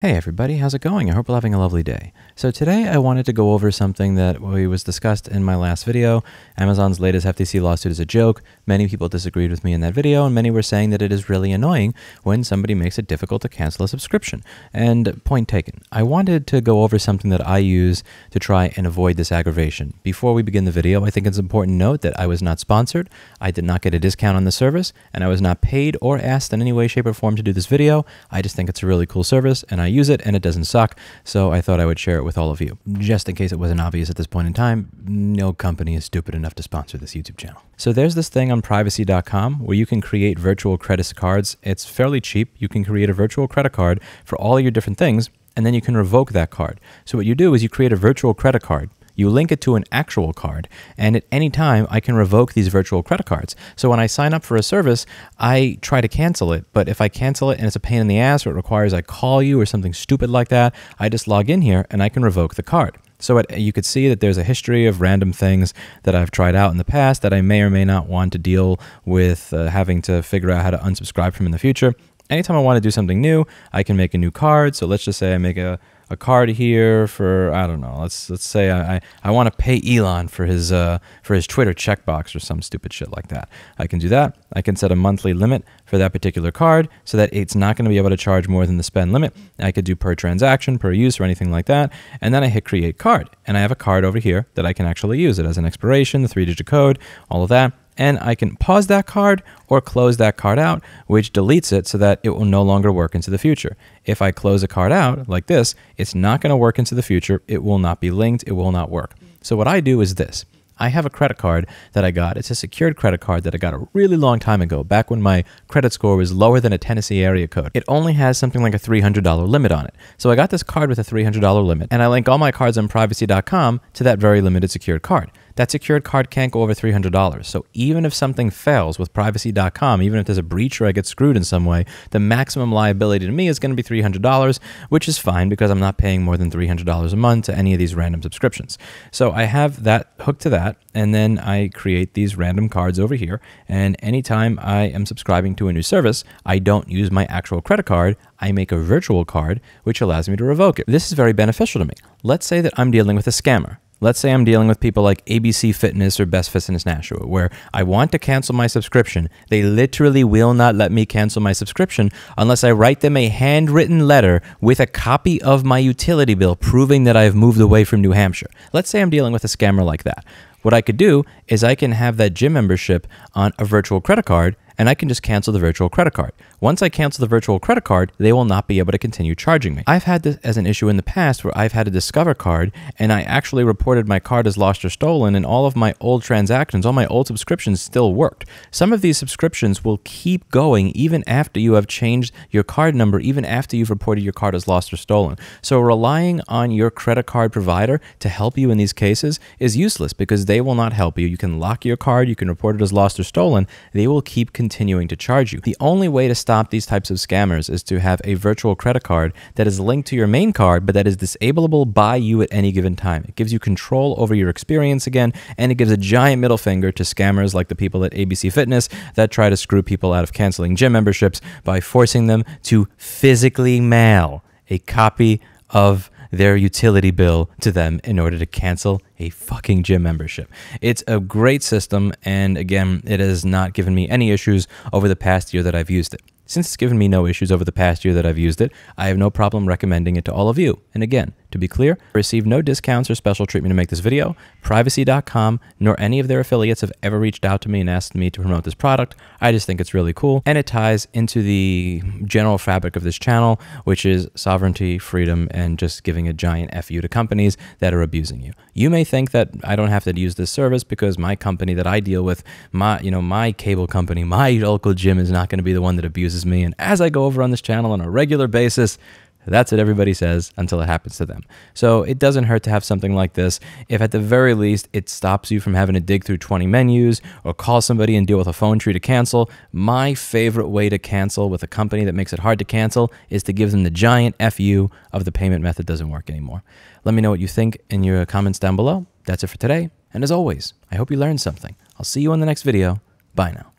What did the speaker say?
Hey everybody, how's it going? I hope you're having a lovely day. So today I wanted to go over something that was discussed in my last video. Amazon's latest FTC lawsuit is a joke. Many people disagreed with me in that video, and many were saying that it is really annoying when somebody makes it difficult to cancel a subscription. And point taken. I wanted to go over something that I use to try and avoid this aggravation. Before we begin the video, I think it's important to note that I was not sponsored, I did not get a discount on the service, and I was not paid or asked in any way, shape, or form to do this video. I just think it's a really cool service, and I use it and it doesn't suck, so I thought I would share it with all of you. Just in case it wasn't obvious at this point in time, no company is stupid enough to sponsor this YouTube channel. So there's this thing on Privacy.com where you can create virtual credit cards. It's fairly cheap. You can create a virtual credit card for all your different things, and then you can revoke that card. So what you do is you create a virtual credit card. You link it to an actual card, and at any time, I can revoke these virtual credit cards. So when I sign up for a service, I try to cancel it, but if I cancel it and it's a pain in the ass or it requires I call you or something stupid like that, I just log in here and I can revoke the card. So you could see that there's a history of random things that I've tried out in the past that I may or may not want to deal with having to figure out how to unsubscribe from in the future. Anytime I want to do something new, I can make a new card. So let's just say I make a card here for, I don't know, let's say I want to pay Elon for his Twitter checkbox or some stupid shit like that. I can do that. I can set a monthly limit for that particular card so that it's not going to be able to charge more than the spend limit. I could do per transaction, per use, or anything like that. And then I hit create card, and I have a card over here that I can actually use. It has an expiration, the 3-digit code, all of that. And I can pause that card or close that card out, which deletes it so that it will no longer work into the future. If I close a card out like this, it's not going to work into the future. It will not be linked. It will not work. So what I do is this. I have a credit card that I got. It's a secured credit card that I got a really long time ago, back when my credit score was lower than a Tennessee area code. It only has something like a $300 limit on it. So I got this card with a $300 limit, and I link all my cards on Privacy.com to that very limited secured card. That secured card can't go over $300. So even if something fails with Privacy.com, even if there's a breach or I get screwed in some way, the maximum liability to me is going to be $300, which is fine because I'm not paying more than $300 a month to any of these random subscriptions. So I have that hooked to that, and then I create these random cards over here. And anytime I am subscribing to a new service, I don't use my actual credit card. I make a virtual card, which allows me to revoke it. This is very beneficial to me. Let's say that I'm dealing with a scammer. Let's say I'm dealing with people like ABC Fitness or Best Fitness Nashua, where I want to cancel my subscription. They literally will not let me cancel my subscription unless I write them a handwritten letter with a copy of my utility bill proving that I've moved away from New Hampshire. Let's say I'm dealing with a scammer like that. What I could do is I can have that gym membership on a virtual credit card, and I can just cancel the virtual credit card. Once I cancel the virtual credit card, they will not be able to continue charging me. I've had this as an issue in the past where I've had a Discover card, and I actually reported my card as lost or stolen, and all of my old transactions, all my old subscriptions still worked. Some of these subscriptions will keep going even after you have changed your card number, even after you've reported your card as lost or stolen. So relying on your credit card provider to help you in these cases is useless because they will not help you. You can lock your card, you can report it as lost or stolen. They will keep continuing to charge you. The only way to stop these types of scammers is to have a virtual credit card that is linked to your main card, but that is disableable by you at any given time. It gives you control over your experience again, and it gives a giant middle finger to scammers like the people at ABC Fitness that try to screw people out of canceling gym memberships by forcing them to physically mail a copy of their utility bill to them in order to cancel a fucking gym membership. It's a great system, and again, it has not given me any issues over the past year that I've used it. Since it's given me no issues over the past year that I've used it, I have no problem recommending it to all of you. And again, to be clear, I received no discounts or special treatment to make this video. Privacy.com nor any of their affiliates have ever reached out to me and asked me to promote this product. I just think it's really cool, and it ties into the general fabric of this channel, which is sovereignty, freedom, and just giving a giant FU to companies that are abusing you. You may think that I don't have to use this service because my company that I deal with, my cable company, my local gym is not going to be the one that abuses me. And as I go over on this channel on a regular basis, that's what everybody says until it happens to them. So it doesn't hurt to have something like this. If at the very least it stops you from having to dig through 20 menus or call somebody and deal with a phone tree to cancel, my favorite way to cancel with a company that makes it hard to cancel is to give them the giant FU of the payment method doesn't work anymore. Let me know what you think in your comments down below. That's it for today. And as always, I hope you learned something. I'll see you in the next video. Bye now.